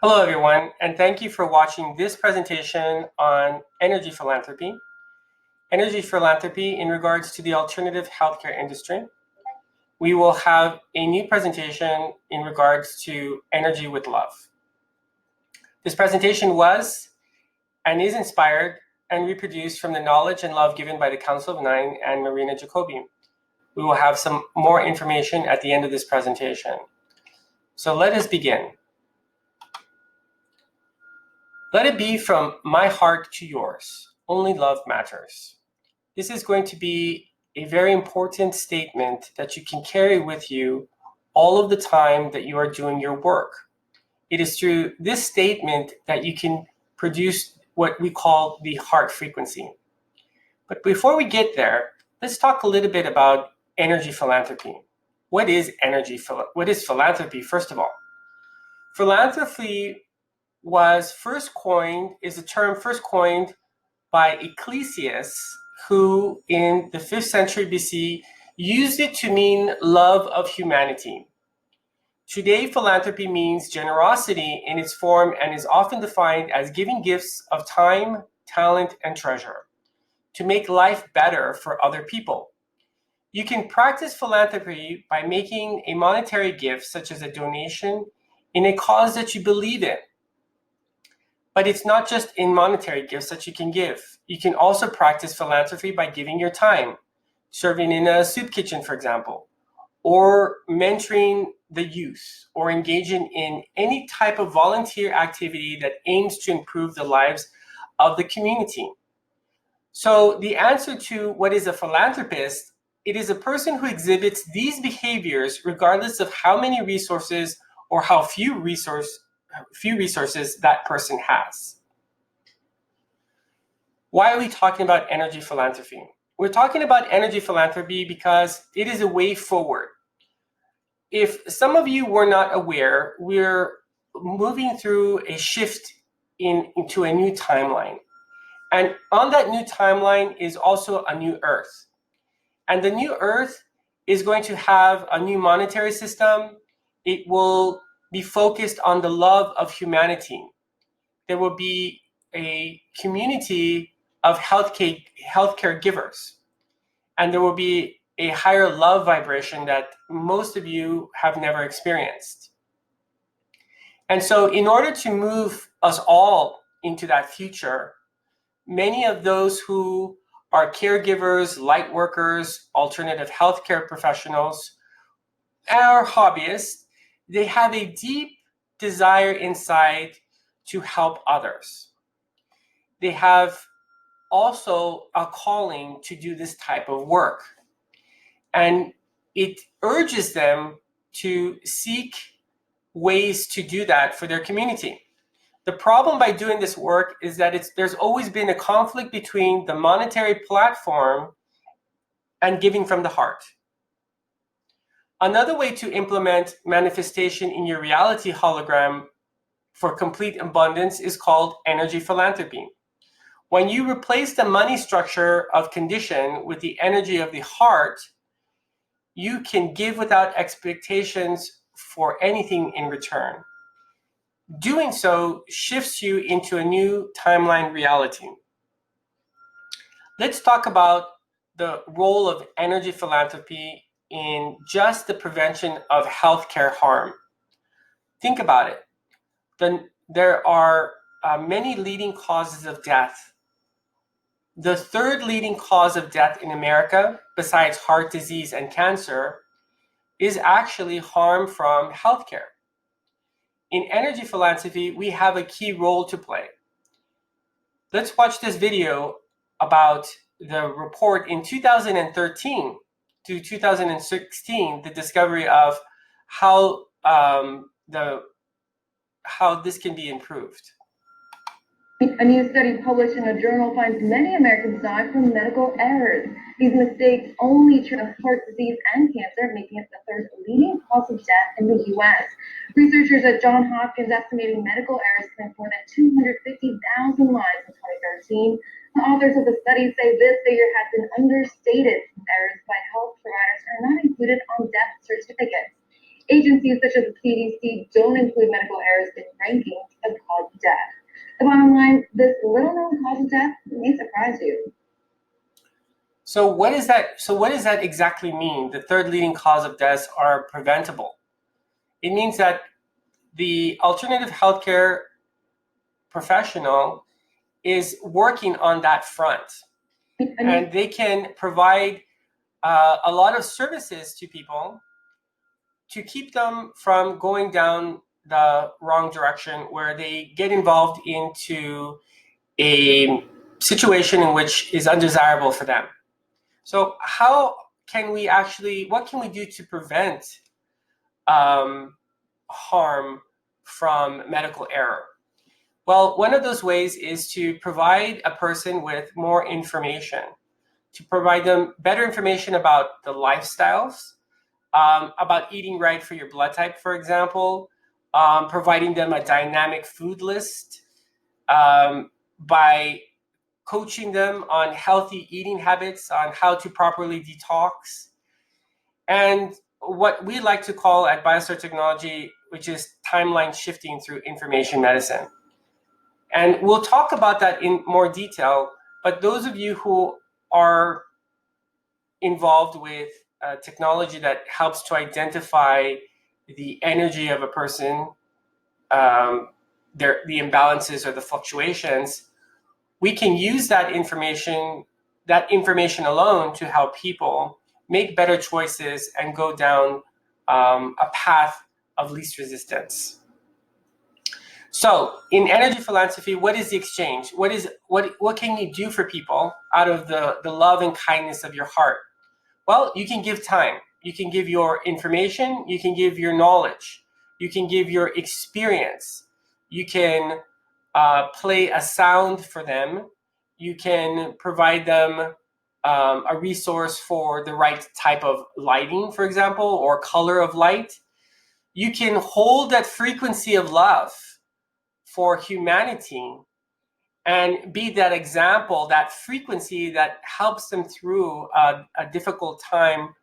Hello, everyone, and thank you for watching this presentation on energy philanthropy. Energy philanthropy in regards to the alternative healthcare industry. We will have a new presentation in regards to energy with love. This presentation was and is inspired and reproduced from the knowledge and love given by the Council of Nine and Marina Jacobi. We will have some more information at the end of this presentation. So let us begin. Let it be from my heart to yours. Only love matters. This is going to be a very important statement that you can carry with you all of the time that you are doing your work. It is through this statement that you can produce what we call the heart frequency. But before we get there, let's talk a little bit about energy philanthropy. What is philanthropy, first of all? Philanthropy is a term first coined by Ecclesiastes, who in the 5th century BC used it to mean love of humanity. Today, philanthropy means generosity in its form and is often defined as giving gifts of time, talent, and treasure to make life better for other people. You can practice philanthropy by making a monetary gift, such as a donation, in a cause that you believe in. But it's not just in monetary gifts that you can give. You can also practice philanthropy by giving your time, serving in a soup kitchen, for example, or mentoring the youth, or engaging in any type of volunteer activity that aims to improve the lives of the community. So the answer to what is a philanthropist, it is a person who exhibits these behaviors regardless of how many resources or how few resources that person has. Why are we talking about energy philanthropy? We're talking about energy philanthropy because it is a way forward. If some of you were not aware, we're moving through a shift into a new timeline. And on that new timeline is also a new Earth. And the new Earth is going to have a new monetary system. It will be focused on the love of humanity. There will be a community of healthcare givers. And there will be a higher love vibration that most of you have never experienced. And so in order to move us all into that future, many of those who are caregivers, light workers, alternative healthcare professionals, or hobbyists, they have a deep desire inside to help others. They have also a calling to do this type of work. And it urges them to seek ways to do that for their community. The problem by doing this work is that there's always been a conflict between the monetary platform and giving from the heart. Another way to implement manifestation in your reality hologram for complete abundance is called energy philanthropy. When you replace the money structure of condition with the energy of the heart, you can give without expectations for anything in return. Doing so shifts you into a new timeline reality. Let's talk about the role of energy philanthropy in just the prevention of healthcare harm. Think about it. There are many leading causes of death. The third leading cause of death in America, besides heart disease and cancer, is actually harm from healthcare. In energy philanthropy, we have a key role to play. Let's watch this video about the report in 2013 to 2016, the discovery of how this can be improved. A new study published in a journal finds many Americans die from medical errors. These mistakes only trigger heart disease and cancer, making it the third leading cause of death in the U.S. Researchers at Johns Hopkins estimating medical errors claimed more than 250,000 lives in 2013. The authors of the study say this figure has been understated since errors by health providers are not included on death certificates. Agencies such as the CDC don't include medical errors in rankings, The bottom line, this little-known cause of death may surprise you. So what is that? So what does that exactly mean? The third leading cause of deaths are preventable. It means that the alternative healthcare professional is working on that front, and they can provide a lot of services to people to keep them from going down the wrong direction, where they get involved into a situation in which is undesirable for them. So how can we what can we do to prevent harm from medical error? Well, one of those ways is to provide a person with more information, to provide them better information about the lifestyles, about eating right for your blood type, for example, providing them a dynamic food list, by coaching them on healthy eating habits, on how to properly detox, and what we like to call at Biostar Technology, which is timeline shifting through information medicine. And we'll talk about that in more detail, but those of you who are involved with technology that helps to identify the energy of a person, the imbalances or the fluctuations, we can use that information alone to help people make better choices and go down a path of least resistance. So in energy philanthropy, what is the exchange? What can you do for people out of the love and kindness of your heart? Well, you can give time. You can give your information. You can give your knowledge. You can give your experience. You can play a sound for them. You can provide them a resource for the right type of lighting, for example, or color of light. You can hold that frequency of love for humanity and be that example, that frequency that helps them through a difficult time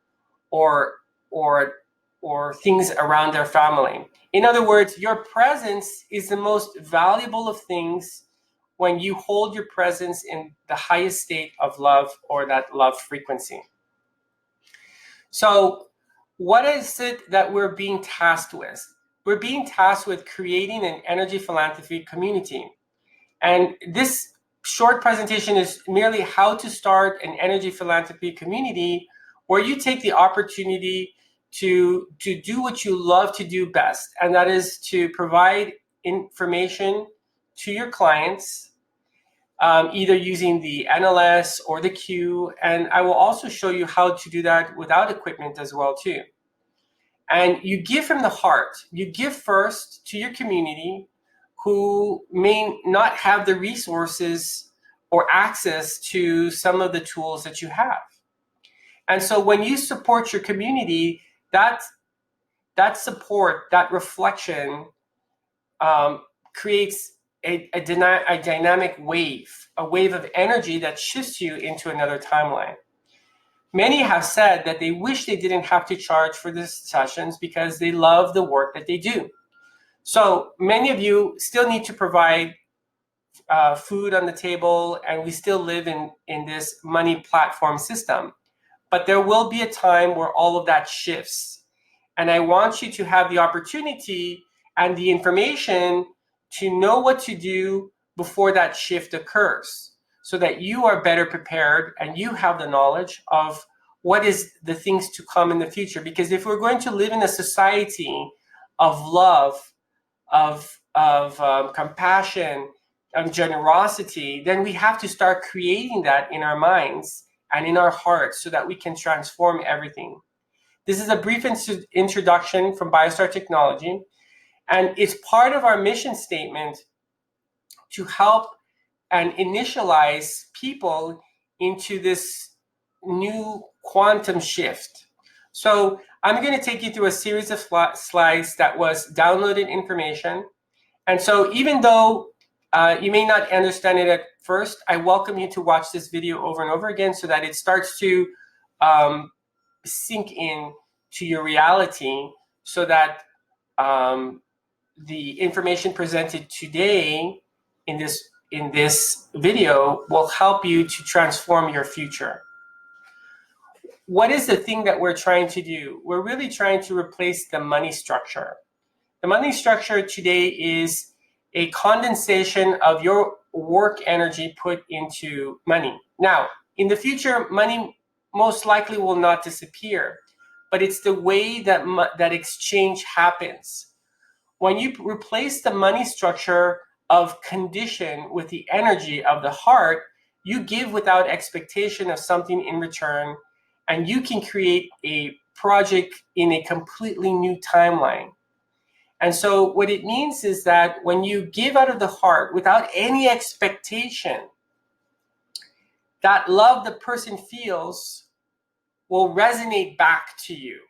or things around their family. In other words, your presence is the most valuable of things when you hold your presence in the highest state of love or that love frequency. So what is it that we're being tasked with? We're being tasked with creating an energy philanthropy community. And this short presentation is merely how to start an energy philanthropy community where you take the opportunity to do what you love to do best, and that is to provide information to your clients, either using the NLS or the Q, and I will also show you how to do that without equipment as well too. And you give from the heart. You give first to your community who may not have the resources or access to some of the tools that you have. And so when you support your community, that support, that reflection creates a dynamic wave, a wave of energy that shifts you into another timeline. Many have said that they wish they didn't have to charge for these sessions because they love the work that they do. So many of you still need to provide food on the table, and we still live in this money platform system. But there will be a time where all of that shifts. And I want you to have the opportunity and the information to know what to do before that shift occurs, so that you are better prepared and you have the knowledge of what is the things to come in the future. Because if we're going to live in a society of love, of compassion, and generosity, then we have to start creating that in our minds and in our hearts so that we can transform everything. This is a brief introduction from Biostar Technology, and it's part of our mission statement to help and initialize people into this new quantum shift. So I'm going to take you through a series of slides that was downloaded information. And so even though you may not understand it at first, I welcome you to watch this video over and over again so that it starts to sink in to your reality, so that the information presented today in this video will help you to transform your future. What is the thing that we're trying to do? We're really trying to replace the money structure. The money structure today is a condensation of your work energy put into money. Now, in the future, money most likely will not disappear, but it's the way that that exchange happens. When you replace the money structure of condition with the energy of the heart, you give without expectation of something in return, and you can create a project in a completely new timeline. And so what it means is that when you give out of the heart without any expectation, that love the person feels will resonate back to you.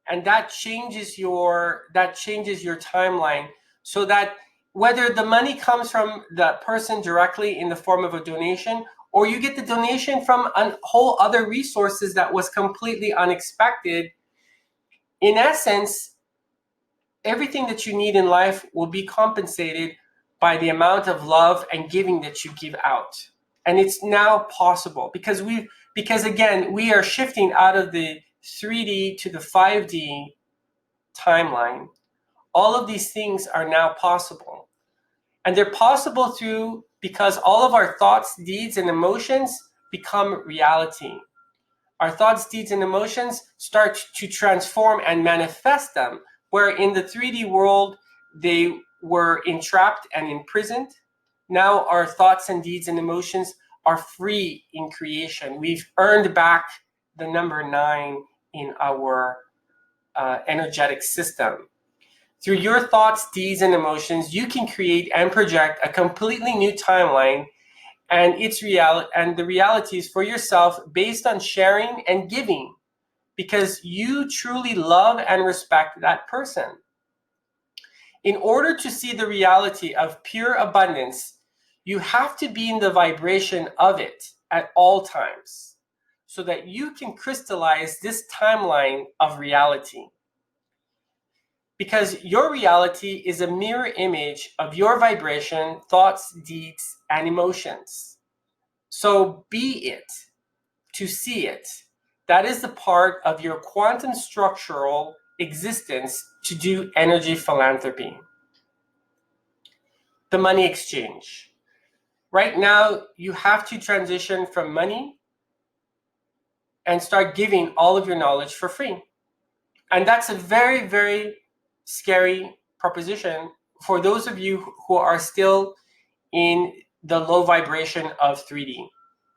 And that changes your timeline, so that whether the money comes from the person directly in the form of a donation, or you get the donation from a whole other resources that was completely unexpected, in essence, everything that you need in life will be compensated by the amount of love and giving that you give out. And it's now possible because again, we are shifting out of the 3D to the 5D timeline. All of these things are now possible. And they're possible because all of our thoughts, deeds, and emotions become reality. Our thoughts, deeds, and emotions start to transform and manifest them, where in the 3D world, they were entrapped and imprisoned. Now our thoughts and deeds and emotions are free in creation. We've earned back the number 9 in our energetic system. Through your thoughts, deeds, and emotions, you can create and project a completely new timeline and the realities for yourself based on sharing and giving, because you truly love and respect that person. In order to see the reality of pure abundance, you have to be in the vibration of it at all times, so that you can crystallize this timeline of reality. Because your reality is a mirror image of your vibration, thoughts, deeds, and emotions. So be it to see it. That is the part of your quantum structural existence to do energy philanthropy. The money exchange. Right now, you have to transition from money and start giving all of your knowledge for free. And that's a very, very scary proposition for those of you who are still in the low vibration of 3D,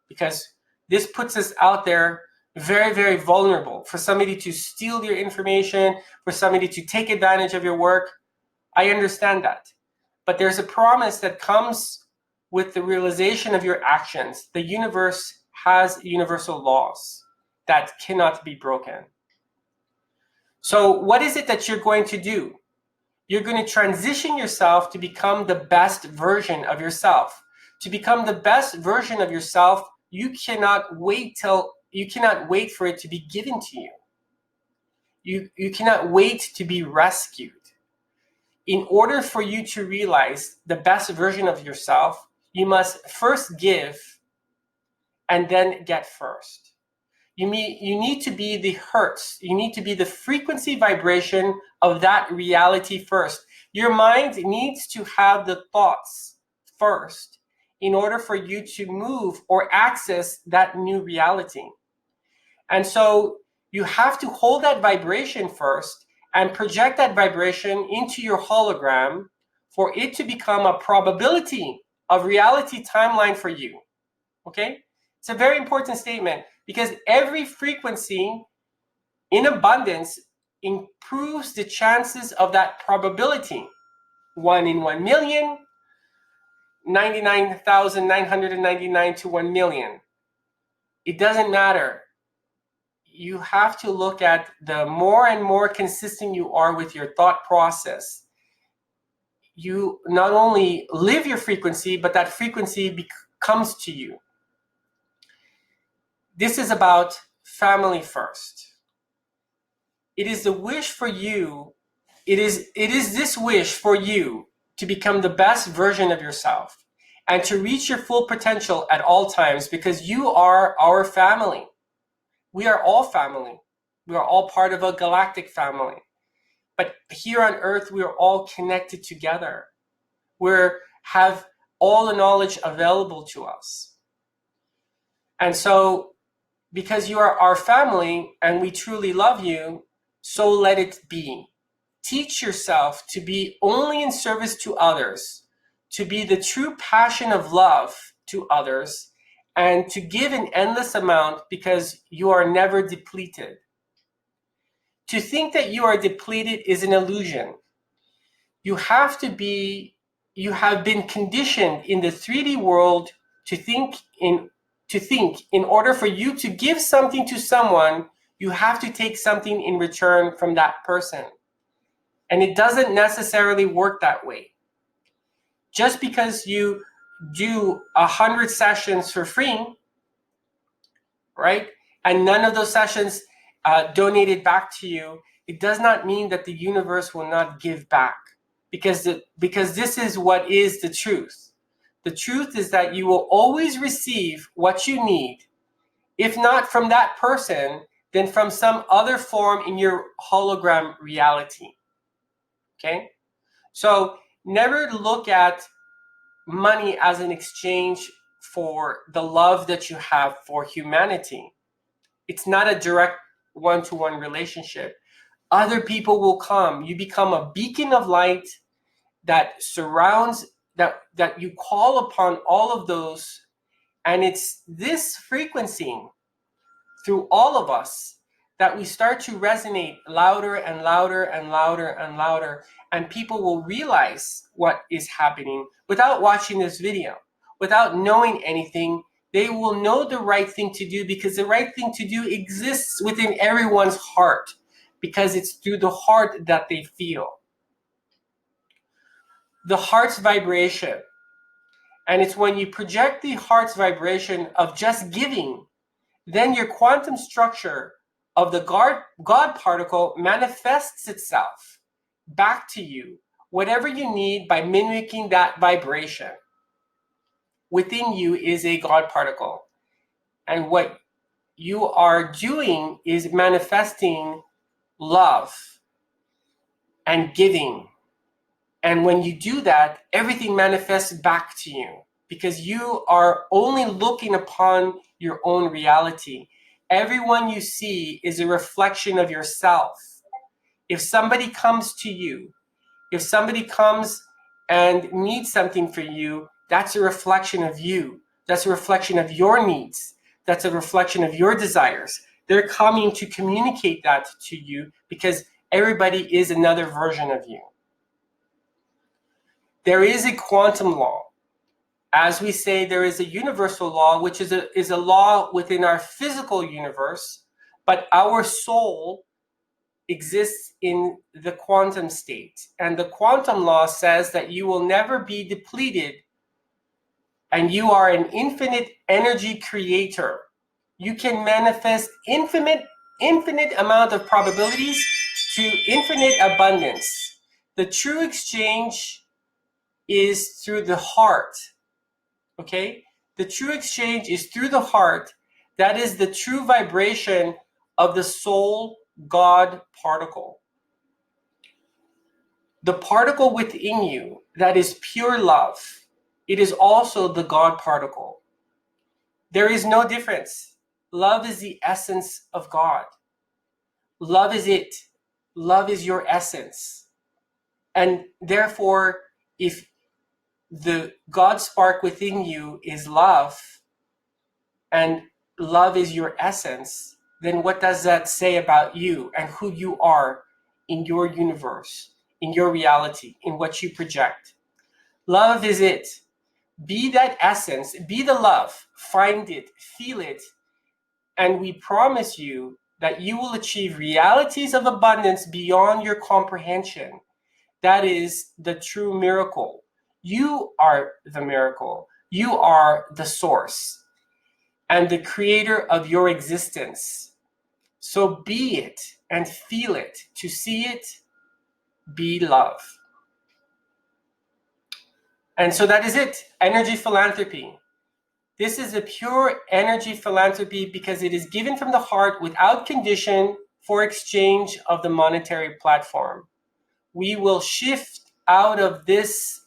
because this puts us out there very, very vulnerable for somebody to steal your information, for somebody to take advantage of your work. I understand that. But there's a promise that comes with the realization of your actions. The universe has universal laws that cannot be broken. So what is it that you're going to do? You're going to transition yourself to become the best version of yourself. To become the best version of yourself, you cannot wait for it to be given to you. You cannot wait to be rescued. In order for you to realize the best version of yourself, you must first give and then get first. You need to be the hertz. You need to be the frequency vibration of that reality first. Your mind needs to have the thoughts first in order for you to move or access that new reality. And so you have to hold that vibration first and project that vibration into your hologram for it to become a probability of reality timeline for you. Okay? It's a very important statement, because every frequency in abundance improves the chances of that probability. 1 in 1 million, 99,999 to 1 million. It doesn't matter. You have to look at the more and more consistent you are with your thought process. You not only live your frequency, but that frequency comes to you. This is about family first. It is the wish for you. It is this wish for you to become the best version of yourself and to reach your full potential at all times, because you are our family. We are all family. We are all part of a galactic family. But here on Earth, we are all connected together. We have all the knowledge available to us. And so, because you are our family and we truly love you, so let it be. Teach yourself to be only in service to others, to be the true passion of love to others, and to give an endless amount because you are never depleted. To think that you are depleted is an illusion. You have been conditioned in the 3D world to think in order for you to give something to someone, you have to take something in return from that person. And it doesn't necessarily work that way. Just because you do 100 sessions for free, right? And none of those sessions donated back to you, it does not mean that the universe will not give back. Because this is what is the truth. The truth is that you will always receive what you need, if not from that person, then from some other form in your hologram reality. Okay? So never look at money as an exchange for the love that you have for humanity. It's not a direct one-to-one relationship. Other people will come. You become a beacon of light that surrounds, that you call upon all of those. And it's this frequency through all of us that we start to resonate louder and louder and louder and louder, and people will realize what is happening without watching this video, without knowing anything. They will know the right thing to do, because the right thing to do exists within everyone's heart, because it's through the heart that they feel. The heart's vibration. And it's when you project the heart's vibration of just giving, then your quantum structure of the God particle manifests itself back to you, whatever you need, by mimicking that vibration. Within you is a God particle. And what you are doing is manifesting love and giving. And when you do that, everything manifests back to you, because you are only looking upon your own reality. Everyone you see is a reflection of yourself. If somebody comes to you, if somebody comes and needs something for you, that's a reflection of you. That's a reflection of your needs. That's a reflection of your desires. They're coming to communicate that to you, because everybody is another version of you. There is a quantum law. As we say, there is a universal law, which is a law within our physical universe, but our soul exists in the quantum state. And the quantum law says that you will never be depleted, and you are an infinite energy creator. You can manifest infinite amount of probabilities to infinite abundance. The true exchange is through the heart. Okay? The true exchange is through the heart. That is the true vibration of the soul God particle. The particle within you that is pure love, it is also the God particle. There is no difference. Love is the essence of God. Love is it. Love is your essence. And therefore, if the God spark within you is love, and love is your essence, then what does that say about you and who you are in your universe, in your reality, in what you project? Love is it. Be that essence, be the love, find it, feel it, and we promise you that you will achieve realities of abundance beyond your comprehension. That is the true miracle. You are the miracle. You are the source and the creator of your existence. So be it and feel it. To see it, be love. And so that is it, energy philanthropy. This is a pure energy philanthropy because it is given from the heart without condition for exchange of the monetary platform. We will shift out of this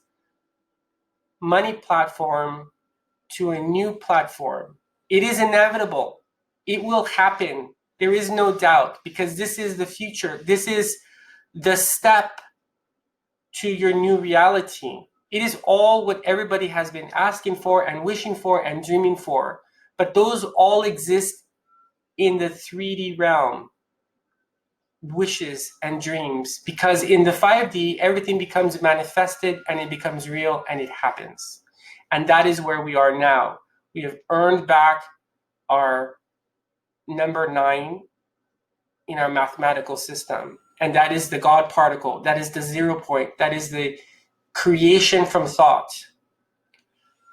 money platform to a new platform. It is inevitable. It will happen. There is no doubt, because this is the future. This is the step to your new reality. It is all what everybody has been asking for and wishing for and dreaming for. But those all exist in the 3D realm, wishes and dreams, because in the 5D, everything becomes manifested and it becomes real and it happens. And that is where we are now. We have earned back our number 9 in our mathematical system. And that is the God particle. That is the 0 point. That is the creation from thought.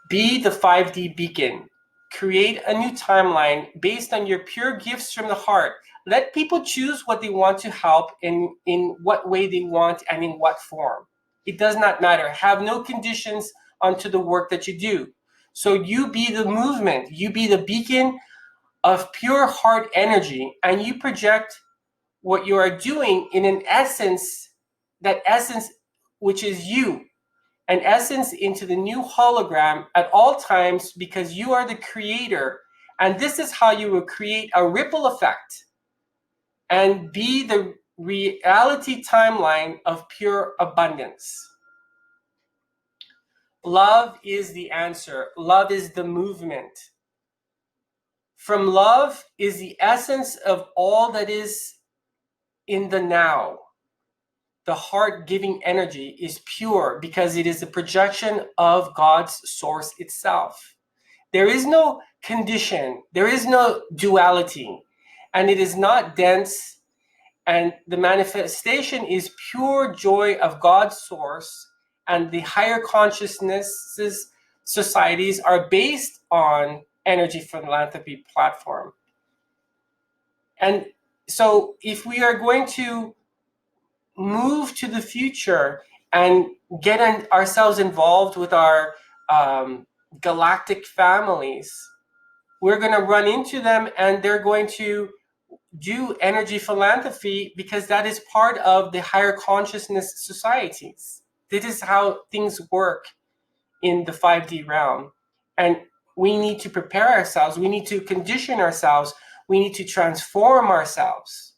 Be the 5D beacon. Create a new timeline based on your pure gifts from the heart. Let people choose what they want to help in what way they want and in what form. It does not matter. Have no conditions onto the work that you do. So you be the movement. You be the beacon of pure heart energy, and you project what you are doing in an essence, that essence which is you, an essence into the new hologram at all times, because you are the creator. And this is how you will create a ripple effect and be the reality timeline of pure abundance. Love is the answer. Love is the movement. From love is the essence of all that is in the now. The heart giving energy is pure because it is a projection of God's source itself. There is no condition, there is no duality, and it is not dense, and the manifestation is pure joy of God's source, and the higher consciousnesses societies are based on energy philanthropy platform. And so if we are going to move to the future and get ourselves involved with our galactic families, we're going to run into them, and they're going to do energy philanthropy because that is part of the higher consciousness societies. This is how things work in the 5D realm. And we need to prepare ourselves. We need to condition ourselves. We need to transform ourselves.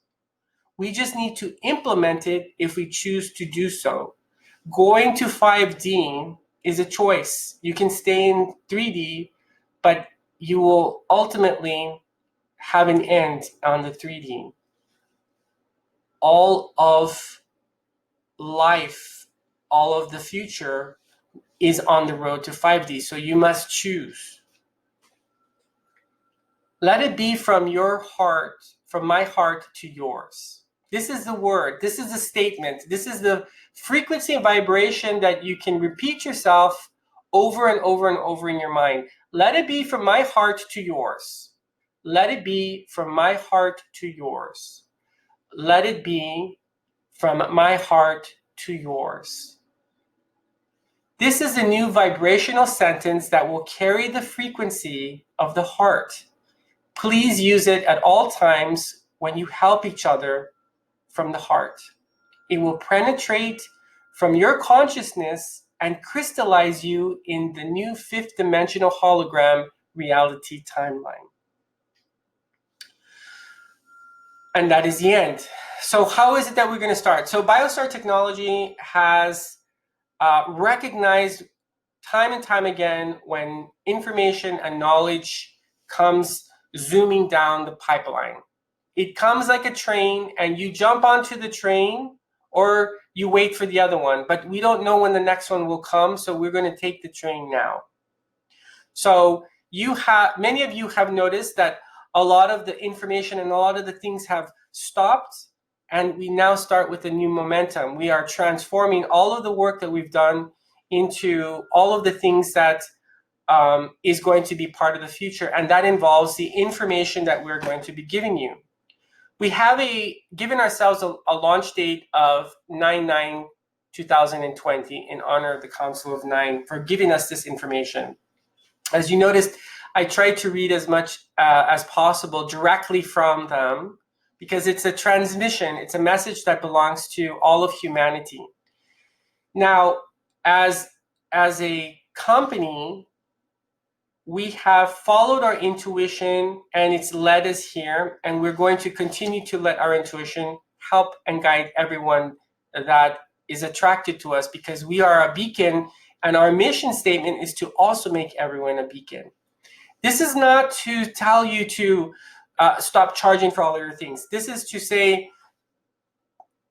We just need to implement it if we choose to do so. Going to 5D is a choice. You can stay in 3D, but you will ultimately have an end on the 3D. All of life, all of the future is on the road to 5D, so you must choose. Let it be from your heart, from my heart to yours. This is the word, this is the statement, this is the frequency and vibration that you can repeat yourself over and over and over in your mind. Let it be from my heart to yours. Let it be from my heart to yours. Let it be from my heart to yours. This is a new vibrational sentence that will carry the frequency of the heart. Please use it at all times when you help each other from the heart. It will penetrate from your consciousness and crystallize you in the new 5th dimensional hologram reality timeline. And that is the end. So how is it that we're going to start? So Biostar Technology has recognized time and time again when information and knowledge comes zooming down the pipeline. It comes like a train, and you jump onto the train or you wait for the other one, but we don't know when the next one will come, so we're going to take the train now. So many of you have noticed that a lot of the information and a lot of the things have stopped, and we now start with a new momentum. We are transforming all of the work that we've done into all of the things that is going to be part of the future, and that involves the information that we're going to be giving you. We have given ourselves a launch date of 9/9/2020, 2020, in honor of the Council of Nine for giving us this information. As you noticed, I tried to read as much as possible directly from them, because it's a transmission, it's a message that belongs to all of humanity. Now, as a company, we have followed our intuition and it's led us here, and we're going to continue to let our intuition help and guide everyone that is attracted to us, because we are a beacon, and our mission statement is to also make everyone a beacon. This is not to tell you to stop charging for all of your things. This is to say,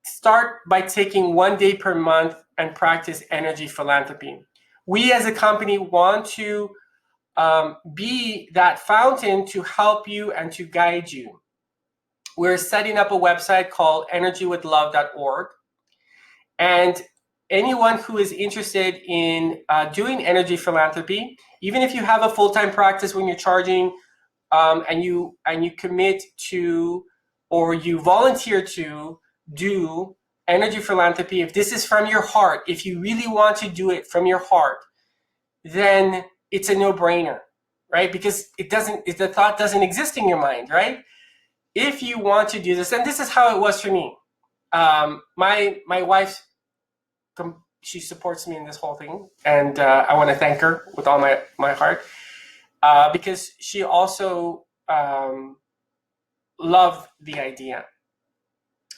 start by taking 1 day per month and practice energy philanthropy. We as a company want to be that fountain to help you and to guide you. We're setting up a website called energywithlove.org, and anyone who is interested in doing energy philanthropy, even if you have a full-time practice when you're charging, and you commit to, or you volunteer to do energy philanthropy, if this is from your heart, if you really want to do it from your heart, then it's a no-brainer, right? Because the thought doesn't exist in your mind, right? If you want to do this, and this is how it was for me. My wife, she supports me in this whole thing, and I want to thank her with all my heart, because she also loved the idea,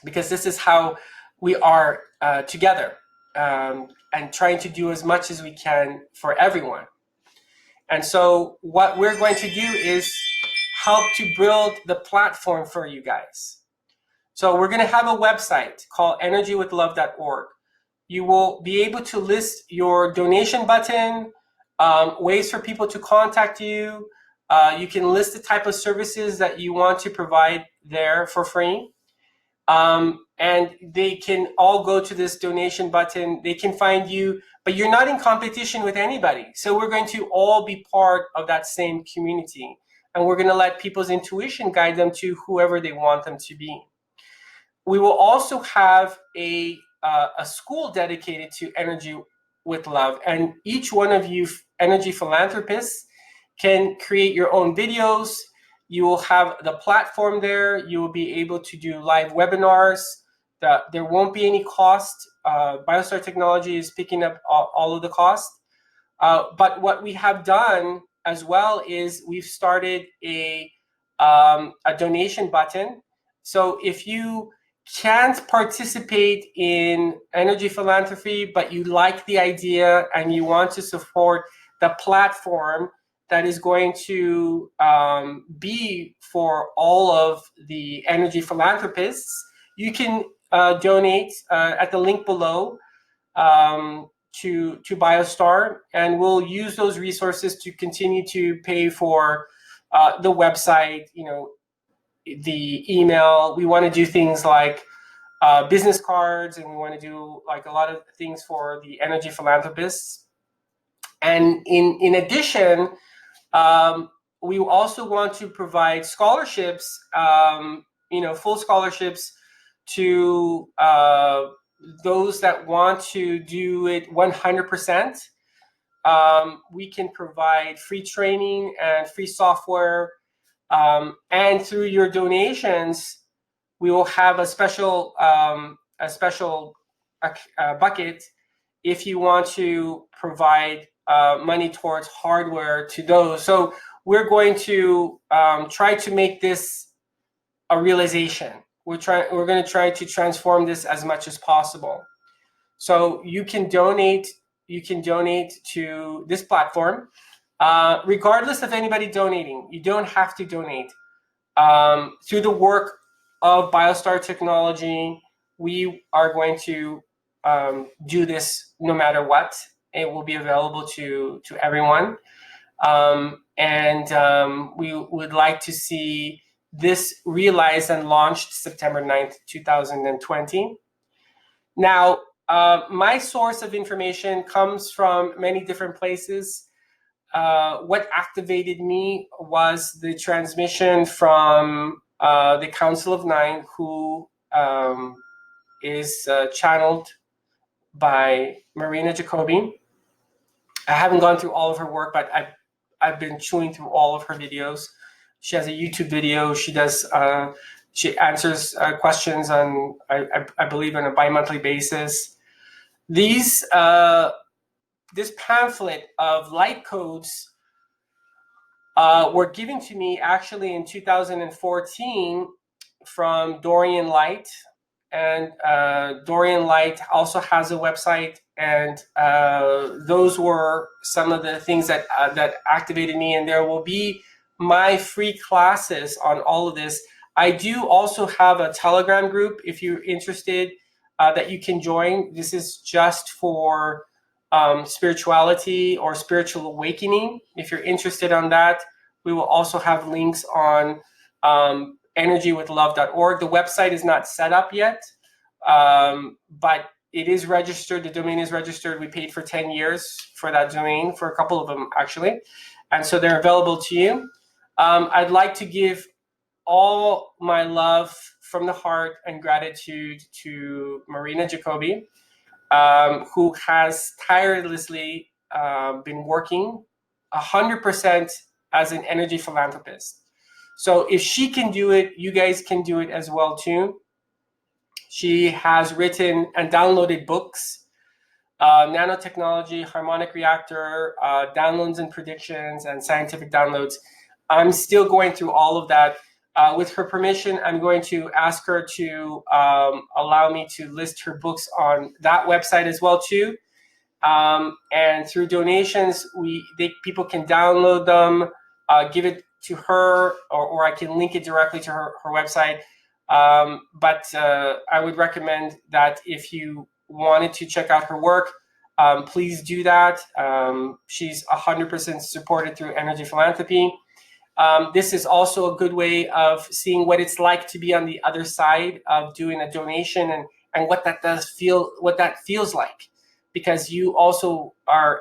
because this is how we are together, and trying to do as much as we can for everyone. And so what we're going to do is help to build the platform for you guys. So we're going to have a website called energywithlove.org. You will be able to list your donation button, ways for people to contact you. You can list the type of services that you want to provide there for free. And they can all go to this donation button. They can find you, but you're not in competition with anybody. So we're going to all be part of that same community. And we're going to let people's intuition guide them to whoever they want them to be. We will also have a school dedicated to Energy with Love. And each one of you energy philanthropists can create your own videos. You will have the platform there. You will be able to do live webinars. There won't be any cost. Biostar Technology is picking up all of the cost. But what we have done as well is we've started a donation button. So if you can't participate in energy philanthropy, but you like the idea and you want to support the platform that is going to be for all of the energy philanthropists, you can donate at the link below to Biostar, and we'll use those resources to continue to pay for the website, the email. We want to do things like business cards, and we want to do like a lot of things for the energy philanthropists. And in addition, we also want to provide scholarships, full scholarships to those that want to do it 100%. We can provide free training and free software. And through your donations, we will have a special bucket if you want to provide money towards hardware to those. So we're going to try to make this a realization. We're going to try to transform this as much as possible. So you can donate to this platform, regardless of anybody donating. You don't have to donate. Through the work of Biostar Technology, we are going to do this no matter what. It will be available to everyone. We would like to see this realized and launched September 9th, 2020. Now, my source of information comes from many different places. What activated me was the transmission from the Council of Nine, who is channeled by Marina Jacobi. I haven't gone through all of her work, but I've been chewing through all of her videos. She has a YouTube video. She does she answers questions on I believe on a bi-monthly basis. These this pamphlet of light codes were given to me actually in 2014 from Dorian Light, and Dorian Light also has a website, and those were some of the things that that activated me. And there will be my free classes on all of this. I do also have a Telegram group if you're interested that you can join. This is just for spirituality or spiritual awakening. If you're interested on that, we will also have links on energywithlove.org. The website is not set up yet, but it is registered. The domain is registered. We paid for 10 years for that domain, for a couple of them actually. And so they're available to you. I'd like to give all my love from the heart and gratitude to Marina Jacobi, who has tirelessly been working 100% as an energy philanthropist. So if she can do it, you guys can do it as well too. She has written and downloaded books, nanotechnology, harmonic reactor, downloads and predictions, and scientific downloads. I'm still going through all of that. With her permission, I'm going to ask her to allow me to list her books on that website as well too. And through donations, people can download them, give it to her, or I can link it directly to her website. But I would recommend that if you wanted to check out her work, please do that. She's 100% supported through Energy Philanthropy. This is also a good way of seeing what it's like to be on the other side of doing a donation, and what that feels like, because you also are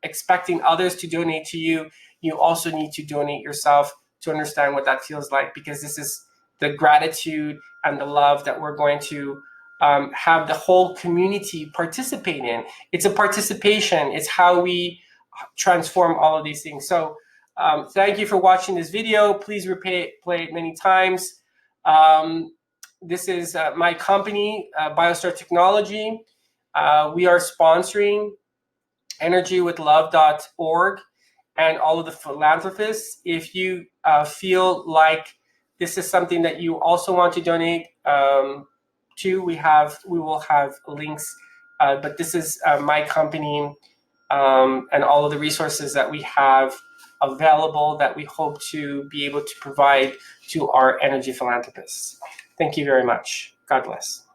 expecting others to donate to you. You also need to donate yourself to understand what that feels like, because this is the gratitude and the love that we're going to have the whole community participate in. It's a participation. It's how we transform all of these things. So thank you for watching this video. Please play it many times. This is my company, Biostar Technology. We are sponsoring energywithlove.org and all of the philanthropists. If you feel like this is something that you also want to donate to, we will have links. But this is my company and all of the resources that we have available that we hope to be able to provide to our energy philanthropists. Thank you very much. God bless.